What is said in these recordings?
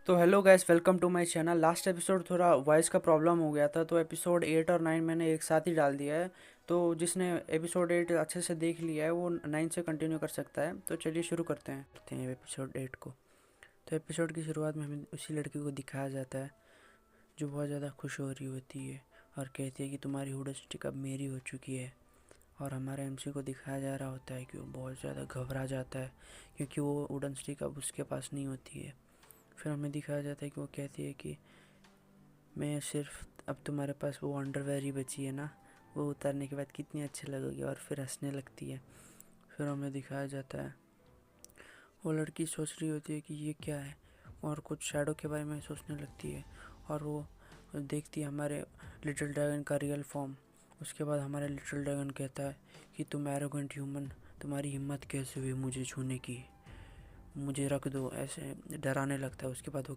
तो hello guys, welcome to my channel. Last episode थोड़ा voice का प्रॉब्लम हो गया था, तो एपिसोड 8 और 9 मैंने एक साथ ही डाल दिया है। तो जिसने एपिसोड 8 अच्छे से देख लिया है वो 9 से कंटिन्यू कर सकता है। तो चलिए शुरू करते हैं एपिसोड 8 को। तो एपिसोड की शुरुआत में हमें उसी लड़की को दिखाया जाता है जो बहुत ज़्यादा खुश हो रही होती है और कहती है कि तुम्हारी हुड स्टिक अब मेरी हो चुकी है। और हमारे एमसी को दिखाया जा रहा होता है कि वो बहुत ज़्यादा घबरा जाता है क्योंकि वो वुडन स्टिक अब उसके पास नहीं होती है। फिर हमें दिखाया जाता है कि वो कहती है कि मैं सिर्फ अब तुम्हारे पास वो अंडरवेयर ही बची है ना, वो उतारने के बाद कितनी अच्छी लगेगी। और फिर हंसने लगती है। फिर हमें दिखाया जाता है वो लड़की सोच रही होती है कि ये क्या है, और कुछ शैडो के बारे में सोचने लगती है। और वो देखती है हमारे लिटिल ड्रैगन का रियल फॉर्म। उसके बाद हमारे लिटिल ड्रैगन कहता है कि तुम एरोगेंट ह्यूमन, तुम्हारी हिम्मत कैसे हुई मुझे छूने की, मुझे रख दो, ऐसे डराने लगता है। उसके बाद वो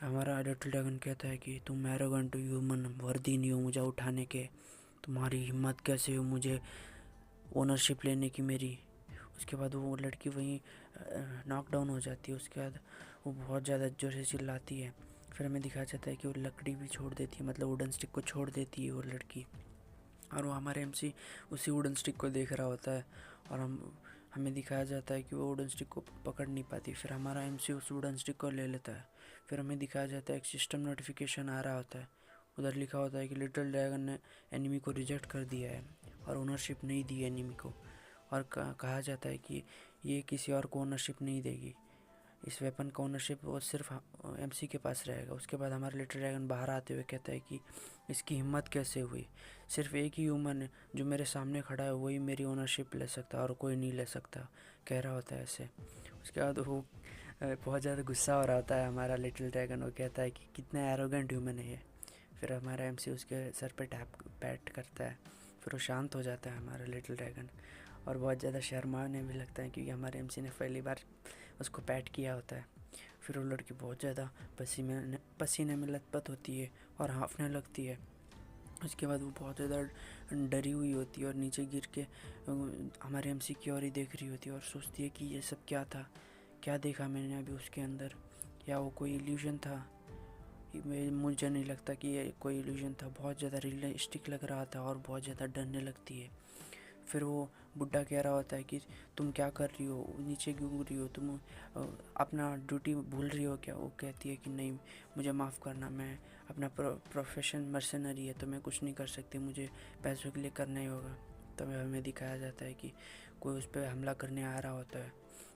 हमारा लिटिल ड्रैगन कहता है कि तुम एरोगेंट ह्यूमन वर्दी नहीं हो मुझे उठाने के, तुम्हारी हिम्मत कैसे हो मुझे ओनरशिप लेने की मेरी। उसके बाद वो लड़की वहीं नॉक डाउन हो जाती है। उसके बाद वो बहुत ज़्यादा जोर से चिल्लाती है। फिर हमें दिखाया जाता है कि वो लकड़ी भी छोड़ देती है, मतलब वुडन स्टिक को छोड़ देती है वो लड़की। और वो हमारे एमसी उसी वुडन स्टिक को देख रहा होता है। और हमें दिखाया जाता है कि वो वुडन स्टिक को पकड़ नहीं पाती। फिर हमारा एमसी उस वुडन स्टिक को ले लेता है। फिर हमें दिखाया जाता है एक सिस्टम नोटिफिकेशन आ रहा होता है। उधर लिखा होता है कि लिटिल ड्रैगन ने एनिमी को रिजेक्ट कर दिया है और ओनरशिप नहीं दी एनिमी को। और कहा जाता है कि ये किसी और को ओनरशिप नहीं देगी, इस वेपन का ओनरशिप वो सिर्फ एमसी के पास रहेगा। उसके बाद हमारा लिटिल ड्रैगन बाहर आते हुए कहता है कि इसकी हिम्मत कैसे हुई, सिर्फ एक ही ह्यूमन है जो मेरे सामने खड़ा है, वही मेरी ओनरशिप ले सकता है और कोई नहीं ले सकता, कह रहा होता है ऐसे। उसके बाद वो बहुत ज़्यादा गुस्सा हो रहा होता है हमारा लिटिल ड्रैगन। वो कहता है कि कितना एरोगेंट ह्यूमन है ये। फिर हमारा एमसी उसके सर पे टैप पैट करता है। फिर वो शांत हो जाता है हमारा लिटिल ड्रैगन। और बहुत ज़्यादा शर्माने भी लगता है क्योंकि हमारे एमसी ने पहली बार उसको पैट किया होता है। फिर वो लड़की बहुत ज़्यादा पसीने में लथपथ होती है और हाँफने लगती है। उसके बाद वो बहुत ज़्यादा डरी हुई होती है और नीचे गिर के हमारे एमसी की ओर ही देख रही होती है और सोचती है कि ये सब क्या था, क्या देखा मैंने अभी उसके अंदर, या वो कोई इल्यूजन था। मुझे नहीं लगता कि ये कोई इल्यूजन था, बहुत ज़्यादा रियलिस्टिक लग रहा था और बहुत ज़्यादा डरने लगती है। फिर वो बुड्ढा कह रहा होता है कि तुम क्या कर रही हो, नीचे क्यों गिर रही हो, तुम अपना ड्यूटी भूल रही हो क्या। वो कहती है कि नहीं, मुझे माफ़ करना, मैं अपना प्रोफेशन मर्सनरी है तो मैं कुछ नहीं कर सकती, मुझे पैसों के लिए करना ही होगा। तभी हमें दिखाया जाता है कि कोई उस पर हमला करने आ रहा होता है।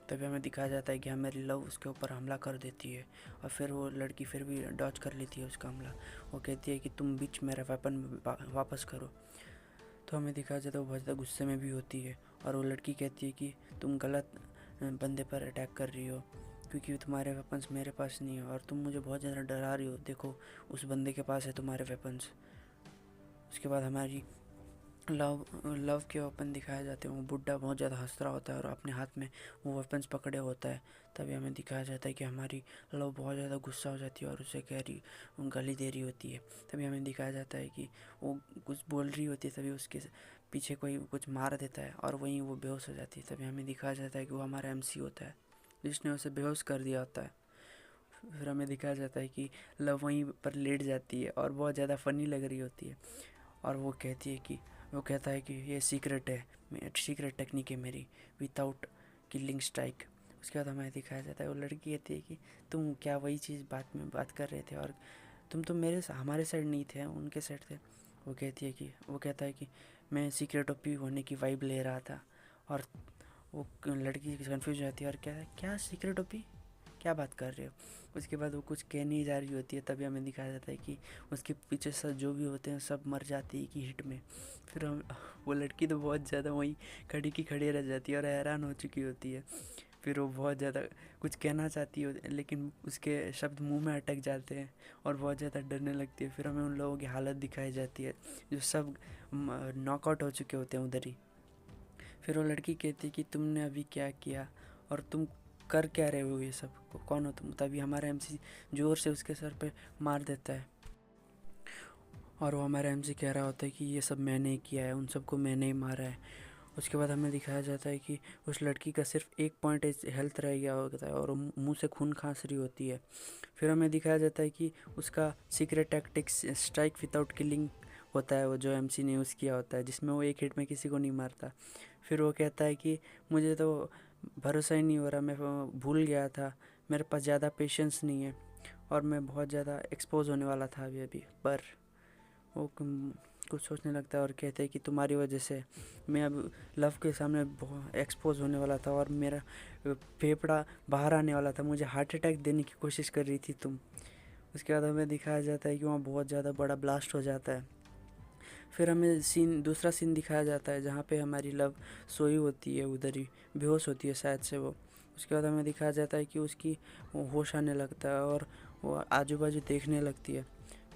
तभी हमें दिखाया जाता है कि हमारी लव उसके ऊपर हमला कर देती है। और फिर वो लड़की फिर भी डॉज कर लेती है उसका हमला। वो कहती है कि तुम बीच मेरा वेपन वापस करो। तो हमें दिखाया जाता है वो बहुत ज़्यादा गुस्से में भी होती है। और वो लड़की कहती है कि तुम गलत बंदे पर अटैक कर रही हो क्योंकि तुम्हारे वेपन्स मेरे पास नहीं है और तुम मुझे बहुत ज़्यादा डरा रही हो, देखो उस बंदे के पास है तुम्हारे वेपन्स। उसके बाद हमारी लव लव के वेपन दिखाए जाते हैं। वो बुड्ढा बहुत ज़्यादा हंस रहा होता है और अपने हाथ में वो वेपन्स पकड़े होता है। तभी हमें दिखाया जाता है कि हमारी लव बहुत ज़्यादा गुस्सा हो जाती है और उसे कह रही गाली दे रही होती है। तभी हमें दिखाया जाता है कि वो कुछ बोल रही होती है, तभी उसके पीछे कोई कुछ मार देता है और वहीं वो बेहोश हो जाती है। तभी हमें दिखाया जाता है कि वो हमारा एमसी होता है जिसने उसे बेहोश कर दिया होता है। फिर हमें दिखाया जाता है कि लव वहीं पर लेट जाती है और बहुत ज़्यादा फ़नी लग रही होती है। और वो कहती है कि वो कहता है कि ये सीक्रेट है, सीक्रेट टेक्निक है मेरी, विदाउट किलिंग स्ट्राइक। उसके बाद हमें दिखाया जाता है वो लड़की कहती है कि तुम क्या वही चीज़ बात कर रहे थे और तुम तो हमारे साइड नहीं थे, उनके साइड थे। वो कहता है कि मैं सीक्रेट ओपी होने की वाइब ले रहा था। और वो लड़की कंफ्यूज हो जाती है और कहता है क्या सीक्रेट ओपी, क्या बात कर रहे हो। उसके बाद वो कुछ कह नहीं जा रही होती है। तभी हमें दिखाया जाता है कि उसके पीछे सब जो भी होते हैं सब मर जाते हैं कि हिट में। फिर हम वो लड़की तो बहुत ज़्यादा वहीं खड़ी की खड़ी रह जाती है और हैरान हो चुकी होती है। फिर वो बहुत ज़्यादा कुछ कहना चाहती है लेकिन उसके शब्द मुंह में अटक जाते हैं और बहुत ज़्यादा डरने लगती है। फिर हमें उन लोगों की हालत दिखाई जाती है जो सब नॉकआउट हो चुके होते हैं उधर ही। फिर वो लड़की कहती है कि तुमने अभी क्या किया और तुम कर क्या रहे हो, ये सब कौन हो तुम। तभी हमारा एमसी जोर से उसके सर पे मार देता है और वो हमारा एमसी कह रहा होता है कि ये सब मैंने ही किया है, उन सबको मैंने ही मारा है। उसके बाद हमें दिखाया जाता है कि उस लड़की का सिर्फ 1 पॉइंट हेल्थ रह गया होता है और वो मुंह से खून खांस रही होती है। फिर हमें दिखाया जाता है कि उसका secret tactics strike without killing होता है, वो जो एमसी ने यूज़ किया होता है, जिसमें वो एक हिट में किसी को नहीं मारता। फिर वो कहता है कि मुझे तो भरोसा ही नहीं हो रहा, मैं भूल गया था, मेरे पास ज़्यादा पेशेंस नहीं है और मैं बहुत ज़्यादा एक्सपोज होने वाला था अभी अभी। पर वो कुछ सोचने लगता है और कहते हैं कि तुम्हारी वजह से मैं अब लव के सामने बहुत एक्सपोज होने वाला था और मेरा फेफड़ा बाहर आने वाला था, मुझे हार्ट अटैक देने की कोशिश कर रही थी तुम। उसके बाद हमें दिखाया जाता है कि वहाँ बहुत ज़्यादा बड़ा ब्लास्ट हो जाता है। फिर हमें दूसरा सीन दिखाया जाता है जहाँ पे हमारी लव सोई होती है, उधर ही बेहोश होती है शायद से वो। उसके बाद हमें दिखाया जाता है कि उसकी होश आने लगता है और वो आजू बाजू देखने लगती है।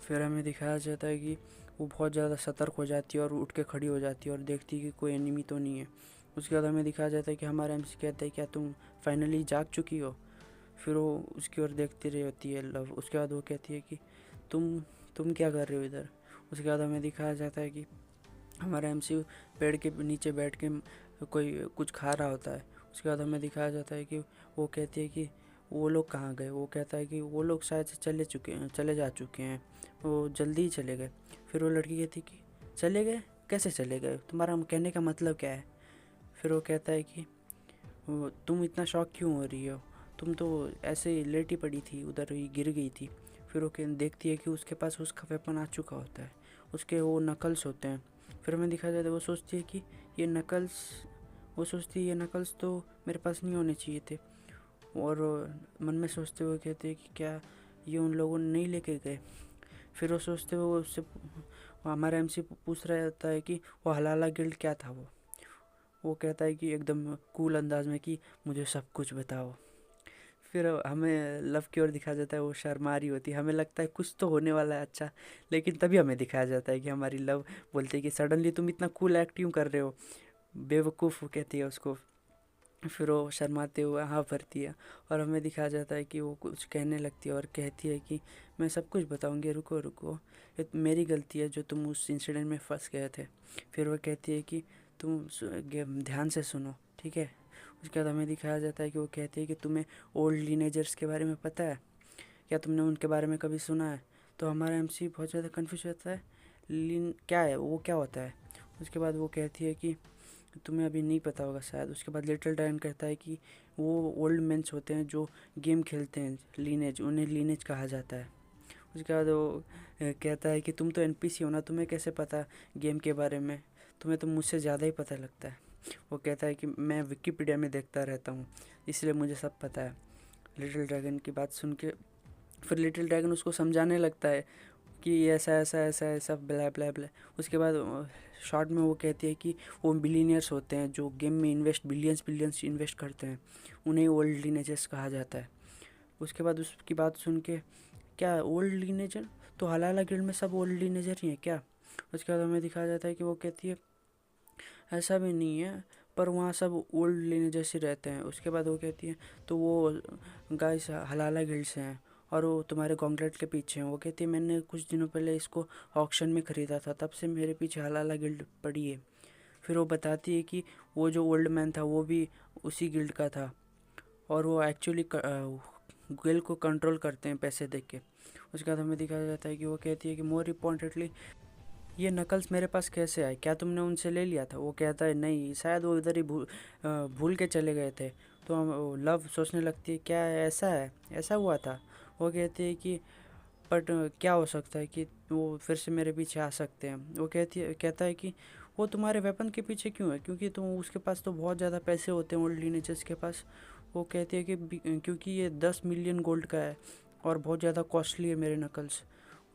फिर हमें दिखाया जाता है कि वो बहुत ज़्यादा सतर्क हो जाती है और उठ के खड़ी हो जाती है और देखती है कि कोई एनिमी तो नहीं है। उसके बाद हमें दिखाया जाता है कि हमारा एमसी कहता है क्या तुम फाइनली जाग चुकी हो। फिर वो उसकी ओर देखती रही होती है लव। उसके बाद वो कहती है कि तुम क्या कर रहे हो इधर। उसके बाद हमें दिखाया जाता है कि हमारा एमसी पेड़ के नीचे बैठ के कोई कुछ खा रहा होता है। उसके बाद हमें दिखाया जाता है कि वो कहती है कि वो लोग कहाँ गए। वो कहता है कि वो लोग शायद से चले जा चुके हैं, वो जल्दी ही चले गए। फिर वो लड़की कहती है कि चले गए, कैसे चले गए, तुम्हारा कहने का मतलब क्या है। फिर वो कहता है कि तुम इतना शॉक क्यों हो रही हो, तुम तो ऐसे ही लेटी पड़ी थी, उधर ही गिर गई थी। फिर वो देखती है कि उसके पास उसका वेपन आ चुका होता है, उसके वो नकल्स होते हैं। फिर हमें दिखाया जाता है वो सोचती है कि ये नकल्स वो सोचती है ये नकल्स तो मेरे पास नहीं होने चाहिए थे। और मन में सोचते हुए कहते हैं कि क्या ये उन लोगों ने नहीं लेके गए। फिर वो सोचते हुए उससे हमारा एमसी पूछ रहा होता है कि वो हलाला गिल्ड क्या था। वो कहता है कि एकदम कूल अंदाज में कि मुझे सब कुछ बताओ। फिर हमें लव की ओर दिखाया जाता है, वो शर्मा रही होती है, हमें लगता है कुछ तो होने वाला है अच्छा। लेकिन तभी हमें दिखाया जाता है कि हमारी लव बोलती है कि सडनली तुम इतना कूल एक्ट क्यों कर रहे हो, बेवकूफ़ कहती है उसको। फिर वो शर्माते हुए हाँ भरती है और हमें दिखाया जाता है कि वो कुछ कहने लगती है और कहती है कि मैं सब कुछ बताऊंगी, रुको रुको, ये तो मेरी गलती है जो तुम उस इंसिडेंट में फंस गए थे। फिर वो कहती है कि तुम ध्यान से सुनो, ठीक है। उसके बाद हमें दिखाया जाता है कि वो कहती है कि तुम्हें ओल्ड लीनेजर्स के बारे में पता है, क्या तुमने उनके बारे में कभी सुना है। तो हमारा एमसी बहुत ज़्यादा कन्फ्यूज होता है, लीन क्या है, वो क्या होता है। उसके बाद वो कहती है कि तुम्हें अभी नहीं पता होगा शायद। उसके बाद लिटिल ड्रैगन कहता है कि वो ओल्ड मेंस होते हैं जो गेम खेलते हैं, लीनेज, उन्हें लीनेज कहा जाता है। उसके बाद वो कहता है कि तुम तो एनपीसी हो ना, तुम्हें कैसे पता गेम के बारे में, तुम्हें तो मुझसे ज़्यादा ही पता लगता है। वो कहता है कि मैं विकिपीडिया में देखता रहता हूँ, इसलिए मुझे सब पता है। लिटिल ड्रैगन की बात सुन के फिर लिटिल ड्रैगन उसको समझाने लगता है कि ऐसा ऐसा ऐसा ऐसा ब्ला ब्ला ब्ला। उसके बाद शॉर्ट में वो कहती है कि वो बिलीनियर्स होते हैं जो गेम में बिलियंस बिलियंस इन्वेस्ट करते हैं, उन्हें ओल्ड लीनेजर्स कहा जाता है। उसके बाद उसकी बात सुन के क्या ओल्ड लीनेजर, तो हलाला गिल्ड में सब ओल्ड लीनेजर ही हैं क्या। उसके बाद हमें दिखाया जाता है कि वो कहती है ऐसा भी नहीं है, पर वहाँ सब ओल्ड लीनेजर से रहते हैं। उसके बाद वो कहती है तो वो गाइस हलाला गिल्ड से हैं और वो तुम्हारे गॉन्गलेट के पीछे हैं। वो कहती है मैंने कुछ दिनों पहले इसको ऑक्शन में ख़रीदा था, तब से मेरे पीछे हलाला गिल्ड पड़ी है। फिर वो बताती है कि वो जो ओल्ड मैन था वो भी उसी गिल्ड का था और वो एक्चुअली गिल्ड को कंट्रोल करते हैं पैसे देके के। उसके बाद हमें दिखाया जाता है कि वो कहती है कि मोर इम्पॉर्टेंटली ये नकल्स मेरे पास कैसे आए, क्या तुमने उनसे ले लिया था। वो कहता है नहीं, शायद वो इधर ही भूल के चले गए थे। तो हम लव सोचने लगती है क्या ऐसा है, ऐसा हुआ था। वो कहती है कि बट क्या हो सकता है कि वो फिर से मेरे पीछे आ सकते हैं। वो कहता है कि वो तुम्हारे वेपन के पीछे क्यों है, क्योंकि तुम उसके पास तो बहुत ज़्यादा पैसे होते हैं ओल्ड लीनेजर्स के पास। वो कहती है कि क्योंकि ये 10 मिलियन गोल्ड का है और बहुत ज़्यादा कॉस्टली है मेरे नकल्स।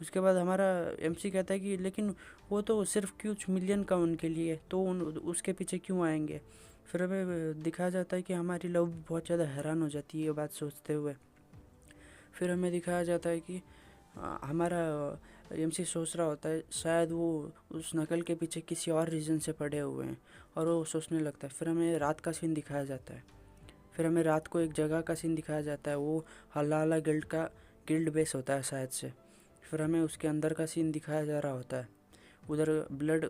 उसके बाद हमारा एमसी कहता है कि लेकिन वो तो सिर्फ कुछ मिलियन का उनके लिए, तो उसके पीछे क्यों आएंगे। फिर हमें दिखाया जाता है कि हमारी लव बहुत ज़्यादा हैरान हो जाती है ये बात सोचते हुए। फिर हमें दिखाया जाता है कि हमारा एमसी सोच रहा होता है शायद वो उस नकल के पीछे किसी और रीज़न से पड़े हुए हैं और वो सोचने लगता है। फिर हमें रात का सीन दिखाया जाता है। फिर हमें रात को एक जगह का सीन दिखाया जाता है, वो हलाला गिल्ड का गिल्ड बेस होता है शायद से। फिर हमें उसके अंदर का सीन दिखाया जा रहा होता है, उधर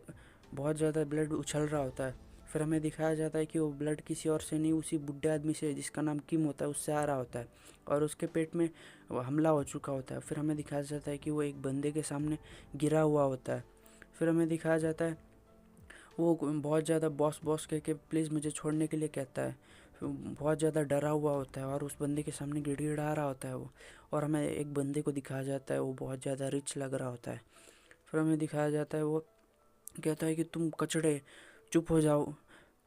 बहुत ज़्यादा ब्लड उछल रहा होता है। फिर हमें दिखाया जाता है कि वो ब्लड किसी और से नहीं, उसी बुढ़े आदमी से जिसका नाम किम होता है उससे आ रहा होता है, और उसके पेट में वो हमला हो चुका होता है। फिर हमें दिखाया जाता है कि वो एक बंदे के सामने गिरा हुआ होता है। फिर हमें दिखाया जाता है वो बहुत ज़्यादा बॉस बॉस कह के प्लीज़ मुझे छोड़ने के लिए कहता है। फिर बहुत ज़्यादा डरा हुआ होता है और उस बंदे के सामने गिड़गिड़ा रहा होता है वो। और हमें एक बंदे को दिखाया जाता है वो बहुत ज़्यादा रिच लग रहा होता है। फिर हमें दिखाया जाता है वो कहता है कि तुम कचड़े, चुप हो जाओ।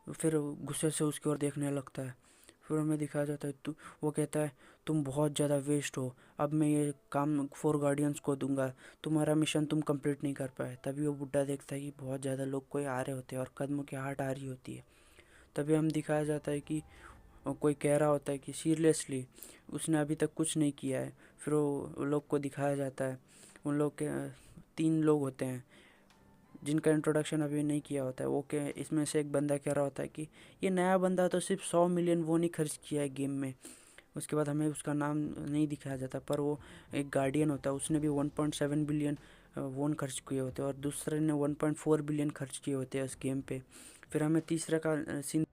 फिर गुस्से से उसकी ओर देखने लगता है। फिर हमें दिखाया जाता है तू वो कहता है तुम बहुत ज़्यादा वेस्ट हो, अब मैं ये काम फोर गार्डियंस को दूंगा, तुम्हारा मिशन तुम कंप्लीट नहीं कर पाए। तभी वो बुढ़ा देखता है कि बहुत ज़्यादा लोग कोई आ रहे होते हैं और कदमों की आहट आ रही होती है। तभी हम दिखाया जाता है कि कोई कह रहा होता है कि सीरियसली उसने अभी तक कुछ नहीं किया है। फिर वो लोग को दिखाया जाता है, उन लोग के 3 लोग होते हैं जिनका इंट्रोडक्शन अभी नहीं किया होता है। वो के इसमें से एक बंदा कह रहा होता है कि ये नया बंदा तो सिर्फ 100 मिलियन वो नहीं खर्च किया है गेम में। उसके बाद हमें उसका नाम नहीं दिखाया जाता, पर वो एक गार्डियन होता है, उसने भी 1.7 बिलियन वोन खर्च किए होते हैं और दूसरे ने 1.4 बिलियन खर्च किए होते हैं इस गेम पे। फिर हमें तीसरा का सीन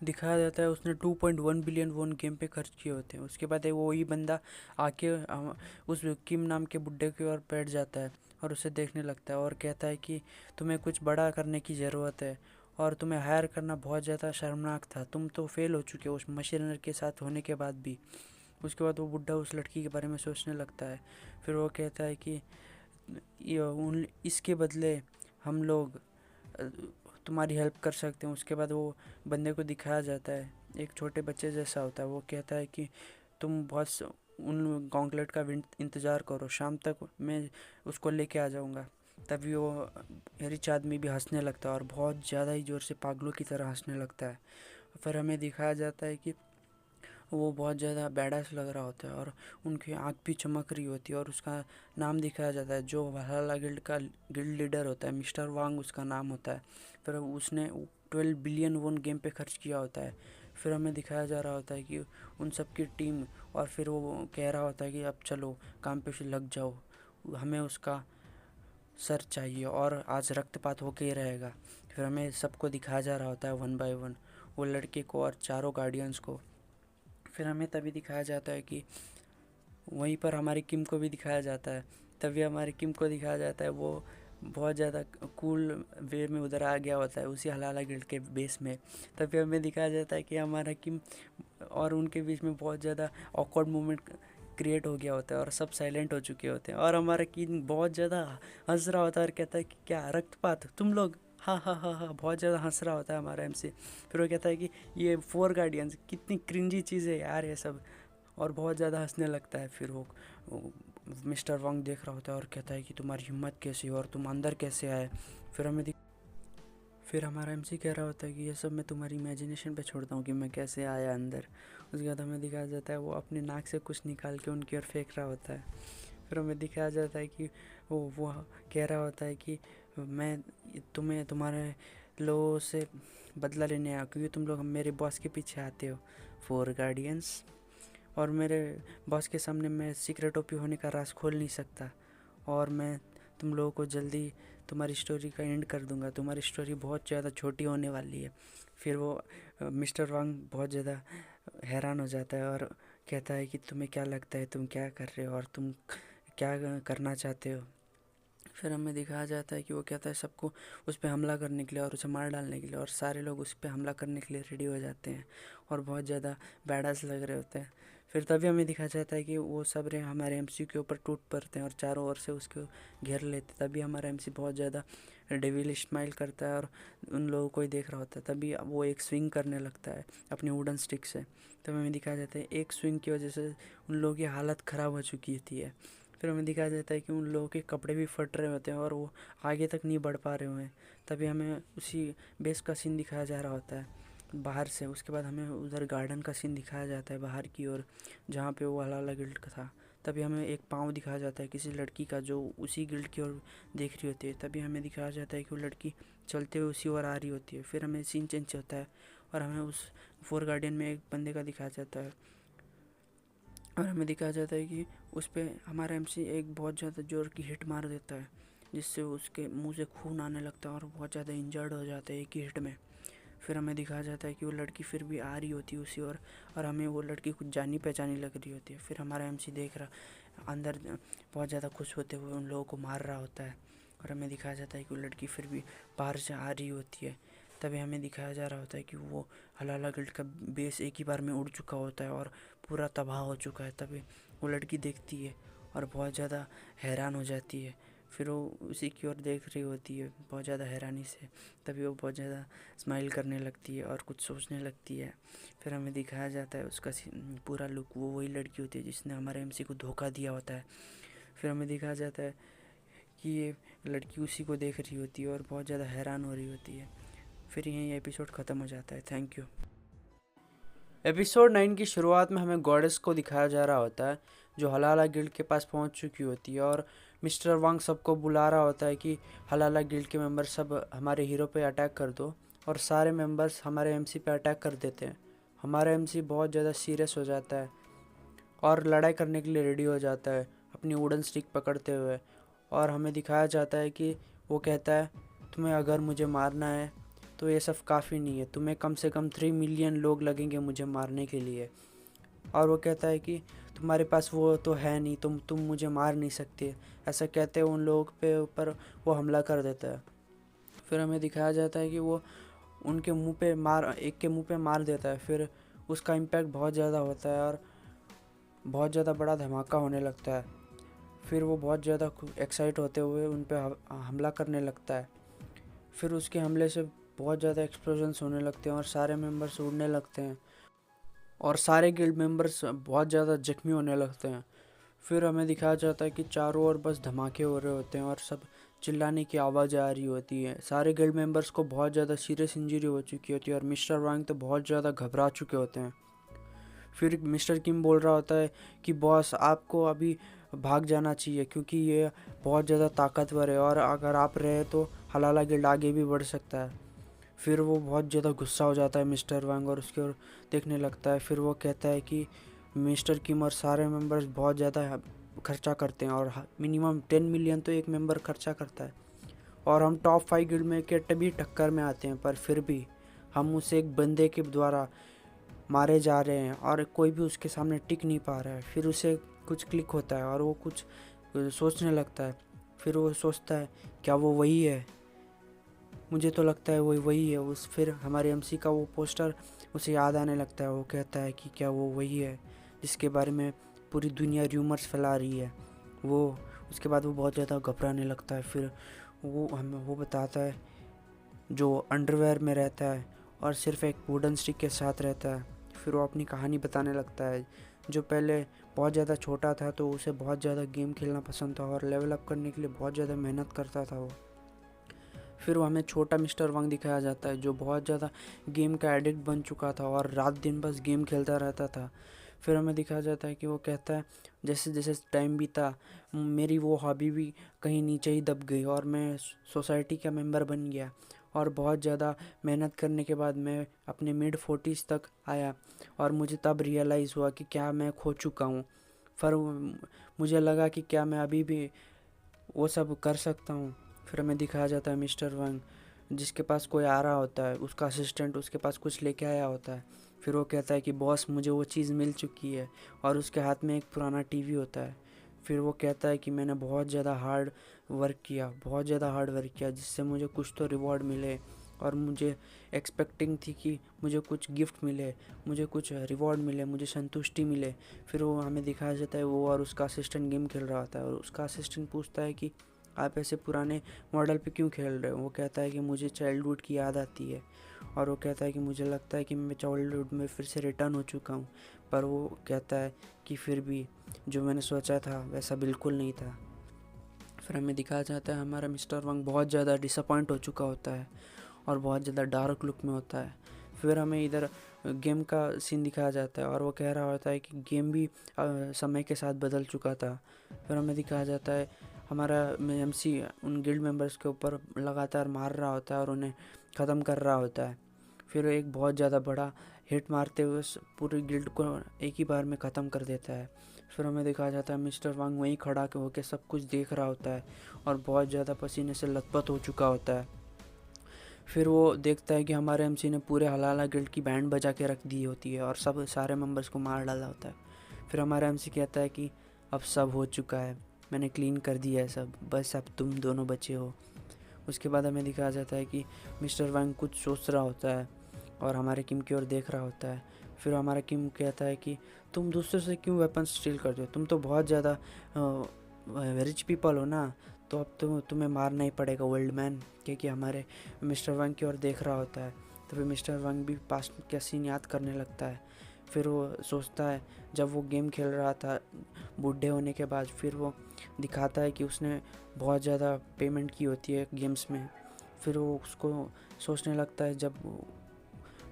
दिखाया जाता है, उसने 2.1 बिलियन वोन गेम पे खर्च किए होते हैं। उसके बाद वो वही बंदा आके उस किम नाम के बुड्ढे की ओर बैठ जाता है और उसे देखने लगता है और कहता है कि तुम्हें कुछ बड़ा करने की ज़रूरत है और तुम्हें हायर करना बहुत ज़्यादा शर्मनाक था, तुम तो फेल हो चुके हो उस मशीनर के साथ होने के बाद भी। उसके बाद वो बुड्ढा उस लड़की के बारे में सोचने लगता है। फिर वो कहता है कि इसके बदले हम लोग अ, तुम्हारी हेल्प कर सकते हैं। उसके बाद वो बंदे को दिखाया जाता है, एक छोटे बच्चे जैसा होता है। वो कहता है कि तुम उन गॉन्गलेट का इंतज़ार करो, शाम तक मैं उसको लेके आ जाऊंगा। तभी वो रिच आदमी भी हंसने लगता है और बहुत ज़्यादा ही ज़ोर से पागलों की तरह हंसने लगता है। फिर हमें दिखाया जाता है कि वो बहुत ज़्यादा बैडास लग रहा होता है और उनकी आँख भी चमक रही होती है और उसका नाम दिखाया जाता है, जो वल्हला गिल्ड का गिल्ड लीडर होता है, मिस्टर वांग उसका नाम होता है। फिर उसने 12 बिलियन वोन गेम पे खर्च किया होता है। फिर हमें दिखाया जा रहा होता है कि उन सब की टीम, और फिर वो कह रहा होता है कि अब चलो काम पे से लग जाओ, हमें उसका सर चाहिए और आज रक्तपात होके ही रहेगा। फिर हमें सबको दिखाया जा रहा होता है वन बाय वन, वो लड़के को और चारों गार्डियंस को। फिर हमें तभी दिखाया जाता है कि वहीं पर हमारी किम को भी दिखाया जाता है। तभी हमारी किम को दिखाया जाता है वो बहुत ज़्यादा कूल वे में उधर आ गया होता है उसी हलाला गिल्ड के बेस में। तभी हमें दिखाया जाता है कि हमारा किम और उनके बीच में बहुत ज़्यादा ऑकवर्ड मोमेंट क्रिएट हो गया होता है और सब साइलेंट हो चुके होते हैं और हमारा किम बहुत ज़्यादा हंस रहा होता है और कहता है कि क्या रक्तपात तुम लोग, हाँ हाँ हाँ हाँ, बहुत ज़्यादा हंस रहा होता है हमारा एमसी। फिर वो कहता है कि ये फोर गार्डियंस कितनी क्रिंजी चीज़ है यार ये सब, और बहुत ज़्यादा हंसने लगता है। फिर वो मिस्टर वांग देख रहा होता है और कहता है कि तुम्हारी हिम्मत कैसी है और तुम अंदर कैसे आए। फिर फिर हमारा एमसी कह रहा होता है कि ये सब मैं तुम्हारी इमेजिनेशन पे छोड़ता हूँ कि मैं कैसे आया अंदर। उसके बाद हमें दिखाया जाता है वो अपने नाक से कुछ निकाल के उनकी ओर फेंक रहा होता है। फिर हमें दिखाया जाता है कि वो कह रहा होता है कि मैं तुम्हें तुम्हारे लोगों से बदला लेने आया क्योंकि तुम लोग मेरे बॉस के पीछे आते हो, फोर गार्डियंस, और मेरे बॉस के सामने मैं सीक्रेट ओपी होने का राज खोल नहीं सकता, और मैं तुम लोगों को जल्दी तुम्हारी स्टोरी का एंड कर दूंगा, तुम्हारी स्टोरी बहुत ज़्यादा छोटी होने वाली है। फिर वो मिस्टर वांग बहुत ज़्यादा हैरान हो जाता है और कहता है कि तुम्हें क्या लगता है तुम क्या कर रहे हो और तुम क्या करना चाहते हो। फिर हमें दिखाया जाता है कि वो कहता है सबको उस पर हमला करने के लिए और उसे मार डालने के लिए, और सारे लोग उस पर हमला करने के लिए रेडी हो जाते हैं और बहुत ज़्यादा बैडास लग रहे होते हैं। फिर तभी हमें दिखाया जाता है कि वो सब रे हमारे एमसी के ऊपर टूट पड़ते हैं और चारों ओर से उसको घेर लेते हैं। तभी हमारा एमसी बहुत ज़्यादा डेविल स्माइल करता है और उन लोगों को ही देख रहा होता है। तभी वो एक स्विंग करने लगता है अपनी वुडन स्टिक से। तभी हमें दिखाया जाता है एक स्विंग की वजह से उन लोगों की हालत ख़राब हो चुकी थी है। फिर हमें दिखाया जाता है कि उन लोगों के कपड़े भी फट रहे होते हैं और वो आगे तक नहीं बढ़ पा रहे हुए हैं। तभी हमें उसी बेस का सीन दिखाया जा रहा होता है बाहर से। उसके बाद हमें उधर गार्डन का सीन दिखाया जाता है बाहर की ओर, जहाँ पे वो अलाला गिल्ड का था। तभी हमें एक पाँव दिखाया जाता है किसी लड़की का जो उसी गिल्ड की ओर देख रही होती है। तभी हमें दिखाया जाता है कि वो लड़की चलते हुए उसी ओर आ रही होती है। फिर हमें सीन चेंज होता है और हमें उस फोर गार्डन में एक बंदे का दिखाया जाता है और हमें दिखाया जाता है कि उस पर हमारा एमसी एक बहुत ज़्यादा जोर की हिट मार देता है जिससे उसके मुंह से खून आने लगता है और बहुत ज़्यादा इंजर्ड हो जाता है एक ही हिट में। फिर हमें दिखाया जाता है कि वो लड़की फिर भी आ रही होती है उसी ओर, और हमें वो लड़की कुछ जानी पहचानी लग रही होती है। फिर हमारा एमसी देख रहा अंदर बहुत ज़्यादा खुश होते हुए उन लोगों को मार रहा होता है, और हमें दिखाया जाता है कि वो लड़की फिर भी बाहर से आ रही होती है। तभी हमें दिखाया जा रहा होता है कि वो हलाला गिल्ड का बेस एक ही बार में उड़ चुका होता है और पूरा तबाह हो चुका है। तभी वो लड़की देखती है और बहुत ज़्यादा हैरान हो जाती है। फिर वो उसी की ओर देख रही होती है बहुत ज़्यादा हैरानी से। तभी वो बहुत ज़्यादा स्माइल करने लगती है और कुछ सोचने लगती है। फिर हमें दिखाया जाता है उसका पूरा लुक, वो वही लड़की होती है जिसने हमारे एमसी को धोखा दिया होता है। फिर हमें दिखाया जाता है कि ये लड़की उसी को देख रही होती है और बहुत ज़्यादा हैरान हो रही होती है। फिर यहीं एपिसोड ख़त्म हो जाता है। Thank you. एपिसोड 9 की शुरुआत में हमें गॉडेस को दिखाया जा रहा होता है जो हलाला गिल्ड के पास पहुंच चुकी होती है, और मिस्टर वांग सबको बुला रहा होता है कि हलाला गिल्ड के मेंबर सब हमारे हीरो पे अटैक कर दो, और सारे मेंबर्स हमारे एमसी पे अटैक कर देते हैं। हमारा एमसी बहुत ज़्यादा सीरियस हो जाता है और लड़ाई करने के लिए रेडी हो जाता है अपनी वुडन स्टिक पकड़ते हुए। और हमें दिखाया जाता है कि वो कहता है तुम्हें अगर मुझे मारना है तो ये सब काफ़ी नहीं है, तुम्हें कम से कम 3 मिलियन लोग लगेंगे मुझे मारने के लिए। और वो कहता है कि तुम्हारे पास वो तो है नहीं, तुम मुझे मार नहीं सकते। ऐसा कहते हैं उन लोगों पे ऊपर वो हमला कर देता है। फिर हमें दिखाया जाता है कि वो उनके मुंह पे एक के मुंह पे मार देता है। फिर उसका इम्पैक्ट बहुत ज़्यादा होता है और बहुत ज़्यादा बड़ा धमाका होने लगता है। फिर वो बहुत ज़्यादा एक्साइट होते हुए उन पे हमला करने लगता है। फिर उसके हमले से बहुत ज़्यादा एक्सप्लोजन्स होने लगते हैं और सारे मेंबर्स उड़ने लगते हैं और सारे गिल्ड मेंबर्स बहुत ज़्यादा जख्मी होने लगते हैं। फिर हमें दिखाया जाता है कि चारों ओर बस धमाके हो रहे होते हैं और सब चिल्लाने की आवाज़ आ रही होती है। सारे गिल्ड मेंबर्स को बहुत ज़्यादा सीरियस इंजरी हो चुकी होती है और मिस्टर वांग तो बहुत ज़्यादा घबरा चुके होते हैं। फिर मिस्टर किम बोल रहा होता है कि बॉस आपको अभी भाग जाना चाहिए क्योंकि ये बहुत ज़्यादा ताकतवर है और अगर आप रहे तो हलाला गिल्ड आगे भी बढ़ सकता है। फिर वो बहुत ज़्यादा गुस्सा हो जाता है मिस्टर वांग और उसके ओर देखने लगता है। फिर वो कहता है कि मिस्टर किम और सारे मेंबर्स बहुत ज़्यादा खर्चा करते हैं और मिनिमम 10 मिलियन तो एक मेंबर खर्चा करता है, और हम टॉप 5 गिल्ड में के भी टक्कर में आते हैं, पर फिर भी हम उसे एक बंदे के द्वारा मारे जा रहे हैं और कोई भी उसके सामने टिक नहीं पा रहा है। फिर उसे कुछ क्लिक होता है और वो कुछ सोचने लगता है। फिर वो सोचता है क्या वो वही है, मुझे तो लगता है वो वही है। उस फिर हमारे एमसी का वो पोस्टर उसे याद आने लगता है। वो कहता है कि क्या वो वही है जिसके बारे में पूरी दुनिया र्यूमर्स फैला रही है। वो उसके बाद वो बहुत ज़्यादा घबराने लगता है। फिर वो हमें वो बताता है जो अंडरवेयर में रहता है और सिर्फ एक वुडन स्टिक के साथ रहता है। फिर वो अपनी कहानी बताने लगता है जो पहले बहुत ज़्यादा छोटा था तो उसे बहुत ज़्यादा गेम खेलना पसंद था और लेवल अप करने के लिए बहुत ज़्यादा मेहनत करता था वो। फिर वो हमें छोटा मिस्टर वांग दिखाया जाता है जो बहुत ज़्यादा गेम का एडिक्ट बन चुका था और रात दिन बस गेम खेलता रहता था। फिर हमें दिखाया जाता है कि वो कहता है जैसे जैसे टाइम बीता मेरी वो हॉबी भी कहीं नीचे ही दब गई और मैं सोसाइटी का मेंबर बन गया, और बहुत ज़्यादा मेहनत करने के बाद मैं अपने मिड 40s तक आया और मुझे तब रियलाइज़ हुआ कि क्या मैं खो चुका हूँ। फिर मुझे लगा कि क्या मैं अभी भी वो सब कर सकता हूँ। फिर हमें दिखाया जाता है मिस्टर वांग जिसके पास कोई आ रहा होता है, उसका असिस्टेंट उसके पास कुछ लेके आया होता है। फिर वो कहता है कि बॉस मुझे वो चीज़ मिल चुकी है, और उसके हाथ में एक पुराना टीवी होता है। फिर वो कहता है कि मैंने बहुत ज़्यादा हार्ड वर्क किया, बहुत ज़्यादा हार्ड वर्क किया जिससे मुझे कुछ तो रिवॉर्ड मिले, और मुझे एक्सपेक्टिंग थी कि मुझे कुछ गिफ्ट मिले, मुझे कुछ रिवॉर्ड मिले, मुझे संतुष्टि मिले। फिर वो हमें दिखाया जाता है वो और उसका असिस्टेंट गेम खेल रहा होता है और उसका असिस्टेंट पूछता है कि आप ऐसे पुराने मॉडल पे क्यों खेल रहे हो। वो कहता है कि मुझे चाइल्डहुड की याद आती है, और वो कहता है कि मुझे लगता है कि मैं चाइल्डहुड में फिर से रिटर्न हो चुका हूँ। पर वो कहता है कि फिर भी जो मैंने सोचा था वैसा बिल्कुल नहीं था। फिर हमें दिखाया जाता है हमारा मिस्टर वांग बहुत ज़्यादा डिसअपॉइंट हो चुका होता है और बहुत ज़्यादा डार्क लुक में होता है। फिर हमें इधर गेम का सीन दिखाया जाता है और वो कह रहा होता है कि गेम भी समय के साथ बदल चुका था। फिर हमें दिखाया जाता है हमारा एमसी उन गिल्ड मेंबर्स के ऊपर लगातार मार रहा होता है और उन्हें ख़त्म कर रहा होता है। फिर एक बहुत ज़्यादा बड़ा हिट मारते हुए पूरी गिल्ड को एक ही बार में ख़त्म कर देता है। फिर हमें दिखाया जाता है मिस्टर वांग वहीं खड़ा होकर सब कुछ देख रहा होता है और बहुत ज़्यादा पसीने से लथपथ हो चुका होता है। फिर वो देखता है कि हमारे एमसी ने पूरे हलाला गिल्ड की बैंड बजा के रख दी होती है और सब सारे मेंबर्स को मार डाला होता है। फिर हमारा एमसी कहता है कि अब सब हो चुका है, मैंने क्लीन कर दिया है सब, बस अब तुम दोनों बचे हो। उसके बाद हमें दिखाया जाता है कि मिस्टर वांग कुछ सोच रहा होता है और हमारे किम की ओर देख रहा होता है। फिर हमारा किम कहता है कि तुम दूसरे से क्यों वेपन स्टील करते हो, तुम तो बहुत ज़्यादा रिच पीपल हो ना, तो अब तो तुम्हें मारना ही पड़ेगा ओल्ड मैन, क्योंकि हमारे मिस्टर वांग की ओर देख रहा होता है। तो फिर मिस्टर वांग भी पास्ट का सीन याद करने लगता है। फिर वो सोचता है जब वो गेम खेल रहा था बूढ़े होने के बाद, फिर वो दिखाता है कि उसने बहुत ज़्यादा पेमेंट की होती है गेम्स में। फिर वो उसको सोचने लगता है जब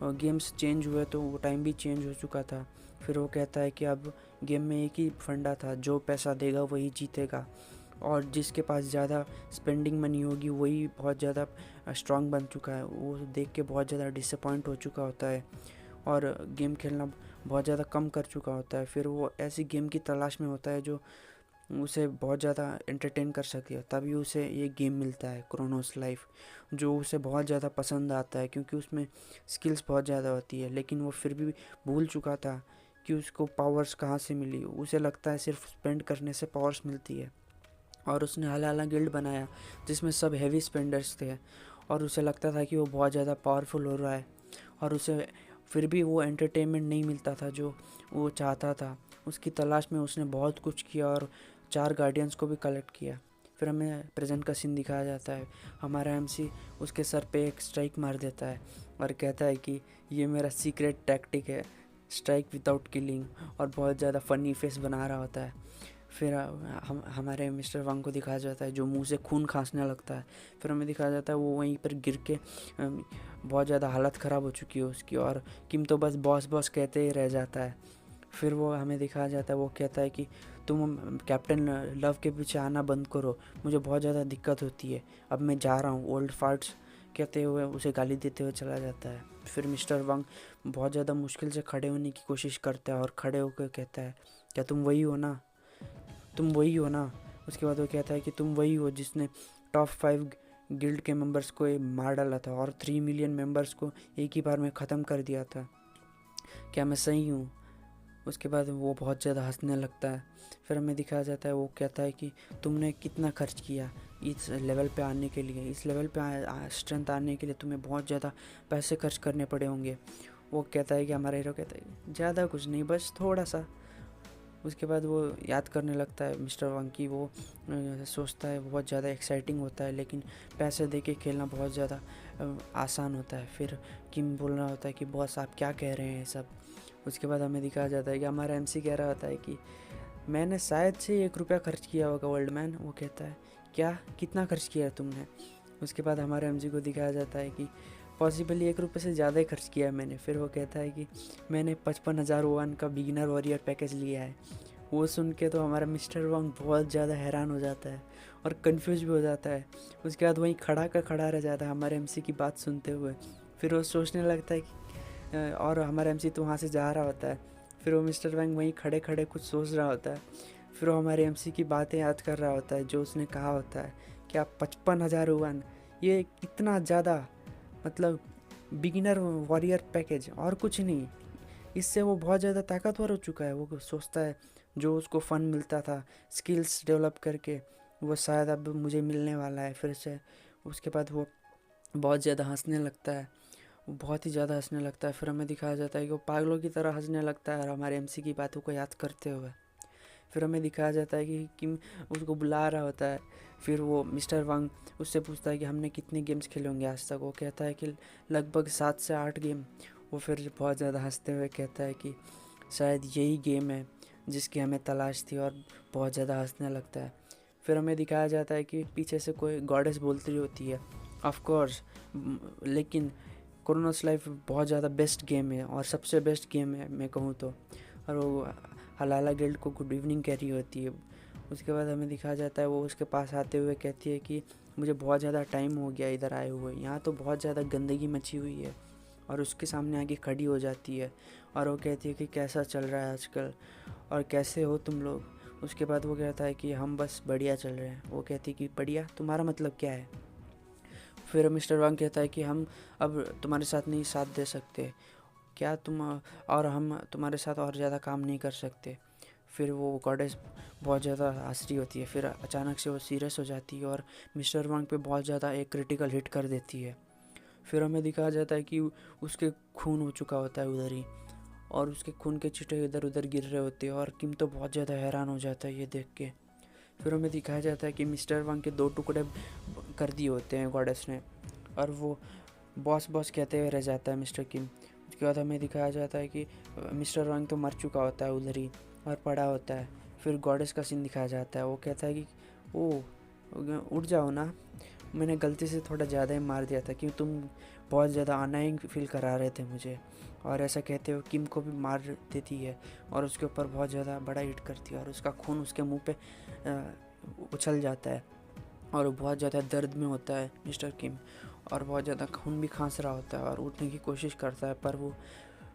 गेम्स चेंज हुए तो वो टाइम भी चेंज हो चुका था। फिर वो कहता है कि अब गेम में एक ही फंडा था, जो पैसा देगा वही जीतेगा और जिसके पास ज़्यादा स्पेंडिंग मनी होगी वही बहुत ज़्यादा स्ट्रांग बन चुका है। वो देख के बहुत ज़्यादा डिसअपॉइंट हो चुका होता है और गेम खेलना बहुत ज़्यादा कम कर चुका होता है। फिर वो ऐसी गेम की तलाश में होता है जो उसे बहुत ज़्यादा एंटरटेन कर सके, तभी उसे ये गेम मिलता है क्रोनोस लाइफ, जो उसे बहुत ज़्यादा पसंद आता है क्योंकि उसमें स्किल्स बहुत ज़्यादा होती है। लेकिन वो फिर भी भूल चुका था कि उसको पावर्स कहाँ से मिली। उसे लगता है सिर्फ स्पेंड करने से पावर्स मिलती है और उसने हाल गिल्ड बनाया जिसमें सब हैवी स्पेंडर्स थे और उसे लगता था कि वो बहुत ज़्यादा पावरफुल हो रहा है और उसे फिर भी वो एंटरटेनमेंट नहीं मिलता था जो वो चाहता था। उसकी तलाश में उसने बहुत कुछ किया और 4 गार्डियंस को भी कलेक्ट किया। फिर हमें प्रेजेंट का सीन दिखाया जाता है। हमारा एमसी उसके सर पे एक स्ट्राइक मार देता है और कहता है कि ये मेरा सीक्रेट टैक्टिक है, स्ट्राइक विदाउट किलिंग, और बहुत ज़्यादा फ़नी फेस बना रहा होता है। फिर हमारे मिस्टर वांग को दिखाया जाता है जो मुंह से खून खांसने लगता है। फिर हमें दिखाया जाता है वो वहीं पर गिर के बहुत ज़्यादा हालत ख़राब हो चुकी है उसकी और किम तो बस बॉस बॉस कहते ही रह जाता है। फिर वो हमें दिखाया जाता है, वो कहता है कि तुम कैप्टन लव के पीछे आना बंद करो, मुझे बहुत ज़्यादा दिक्कत होती है, अब मैं जा रहा हूँ, ओल्ड फार्ट्स कहते हुए उसे गाली देते हुए चला जाता है। फिर मिस्टर वांग बहुत ज़्यादा मुश्किल से खड़े होने की कोशिश करता है और खड़े होकर कहता है क्या तुम वही हो ना, तुम वही हो ना। उसके बाद वो कहता है कि तुम वही हो जिसने टॉप 5 गिल्ड के मेंबर्स को मार डाला था और 3 मिलियन मेंबर्स को एक ही बार में ख़त्म कर दिया था, क्या मैं सही हूँ। उसके बाद वो बहुत ज़्यादा हंसने लगता है। फिर हमें दिखाया जाता है, वो कहता है कि तुमने कितना खर्च किया इस लेवल पे आने के लिए, इस लेवल पे स्ट्रेंथ आने के लिए तुम्हें बहुत ज़्यादा पैसे खर्च करने पड़े होंगे। वो कहता है कि हमारा हीरो कहता है ज़्यादा कुछ नहीं, बस थोड़ा सा। उसके बाद वो याद करने लगता है मिस्टर वांग की, वो सोचता है बहुत ज़्यादा एक्साइटिंग होता है लेकिन पैसे दे के खेलना बहुत ज़्यादा आसान होता है। फिर किम बोल रहा होता है कि बॉस आप क्या कह रहे हैं सब। उसके बाद हमें दिखाया जाता है कि हमारा एमसी कह रहा होता है कि मैंने शायद से 1 रुपया खर्च किया होगा ओल्ड मैन। वो कहता है क्या, कितना खर्च किया है तुमने। उसके बाद हमारे एमसी को दिखाया जाता है कि पॉसिबली 1 रुपये से ज़्यादा ही खर्च किया है मैंने। फिर वो कहता है कि मैंने 55,000 वन का बिगिनर वॉरियर पैकेज लिया है। वो सुन के तो हमारा मिस्टर वांग बहुत ज़्यादा हैरान हो जाता है और कंफ्यूज भी हो जाता है। उसके बाद वहीं खड़ा का खड़ा रह जाता है हमारे एमसी की बात सुनते हुए। फिर वो सोचने लगता है कि और हमारा एमसी तो वहाँ से जा रहा होता है। फिर वो मिस्टर वांग वहीं खड़े खड़े कुछ सोच रहा होता है। फिर वो हमारे एमसी की बातें याद कर रहा होता है जो उसने कहा होता है कि आप 55,000 वन, ये इतना ज़्यादा, मतलब बिगिनर वॉरियर पैकेज और कुछ नहीं, इससे वो बहुत ज़्यादा ताकतवर हो चुका है। वो सोचता है जो उसको फ़न मिलता था स्किल्स डेवलप करके, वो शायद अब मुझे मिलने वाला है फिर से। उसके बाद वो बहुत ज़्यादा हंसने लगता है, वो बहुत ही ज़्यादा हंसने लगता है। फिर हमें दिखाया जाता है कि वो पागलों की तरह हंसने लगता है और हमारे एमसी की बातों को याद करते हुए। फिर हमें दिखाया जाता है कि किम उसको बुला रहा होता है। फिर वो मिस्टर वांग उससे पूछता है कि हमने कितने गेम्स खेले होंगे आज तक। वो कहता है कि लगभग 7 से 8 गेम। वो फिर बहुत ज़्यादा हंसते हुए कहता है कि शायद यही गेम है जिसकी हमें तलाश थी, और बहुत ज़्यादा हंसने लगता है। फिर हमें दिखाया जाता है कि पीछे से कोई गॉडेस बोलती होती है, ऑफ कोर्स, लेकिन क्रोनोस लाइफ बहुत ज़्यादा बेस्ट गेम है और सबसे बेस्ट गेम है मैं कहूँ तो। और वो हलाला गिल्ड को गुड इवनिंग कह रही होती है। उसके बाद हमें दिखाया जाता है वो उसके पास आते हुए कहती है कि मुझे बहुत ज़्यादा टाइम हो गया इधर आए हुए, यहाँ तो बहुत ज़्यादा गंदगी मची हुई है और उसके सामने आके खड़ी हो जाती है और वो कहती है कि कैसा चल रहा है आजकल और कैसे हो तुम लोग। उसके बाद वो कहता है कि हम बस बढ़िया चल रहे हैं। वो कहती है कि बढ़िया तुम्हारा मतलब क्या है। फिर मिस्टर वांग कहता है कि हम अब तुम्हारे साथ नहीं साथ दे सकते, क्या तुम और हम तुम्हारे साथ और ज़्यादा काम नहीं कर सकते। फिर वो गॉडेस बहुत ज़्यादा हंस रही होती है, फिर अचानक से वो सीरियस हो जाती है और मिस्टर वांग पे बहुत ज़्यादा एक क्रिटिकल हिट कर देती है। फिर हमें दिखाया जाता है कि उसके खून हो चुका होता है उधर ही, और उसके खून के छींटे इधर उधर गिर रहे होते हैं और किम तो बहुत ज़्यादा हैरान हो जाता है ये देख के। फिर हमें दिखाया जाता है कि मिस्टर वांग के 2 टुकड़े कर दिए होते हैं गॉडेस ने, और वो बॉस बॉस कहते हुए रह जाता है मिस्टर किम। उसके बाद हमें दिखाया जाता है कि मिस्टर वांग तो मर चुका होता है उधर ही और पड़ा होता है। फिर गॉडेस का सीन दिखाया जाता है। वो कहता है कि ओ उठ जाओ ना, मैंने गलती से थोड़ा ज़्यादा ही मार दिया था, क्योंकि तुम बहुत ज़्यादा अनाइंग फील करा रहे थे मुझे। और ऐसा कहते हुए किम को भी मार देती है और उसके ऊपर बहुत ज़्यादा बड़ा हिट करती है और उसका खून उसके मुंह पे उछल जाता है और बहुत ज़्यादा दर्द में होता है मिस्टर किम, और बहुत ज़्यादा खून भी खांस रहा होता है और उठने की कोशिश करता है पर वो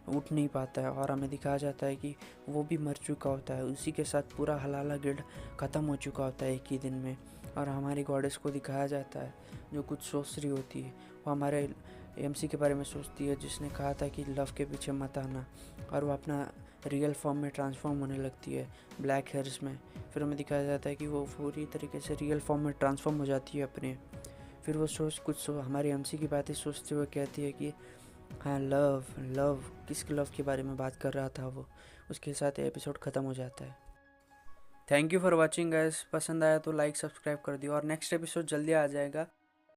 उठ नहीं पाता है। और हमें दिखाया जाता है कि वो भी मर चुका होता है, उसी के साथ पूरा हलाला गिल्ड ख़त्म हो चुका होता है एक ही दिन में। और हमारी गॉडेस को दिखाया जाता है जो कुछ सोच रही होती है, वो हमारे एमसी के बारे में सोचती है जिसने कहा था कि लव के पीछे मत आना, और वो अपना रियल फॉर्म में ट्रांसफॉर्म होने लगती है ब्लैक हेयर्स में। फिर हमें दिखाया जाता है कि वो पूरी तरीके से रियल फॉर्म में ट्रांसफॉर्म हो जाती है अपने। फिर वो हमारी एमसी की बातें सोचते हुए कहती है कि हाँ लव लव, किस लव के बारे में बात कर रहा था वो। उसके साथ एपिसोड ख़त्म हो जाता है। Thank you for watching guys, पसंद आया तो लाइक सब्सक्राइब कर दियो और नेक्स्ट एपिसोड जल्दी आ जाएगा।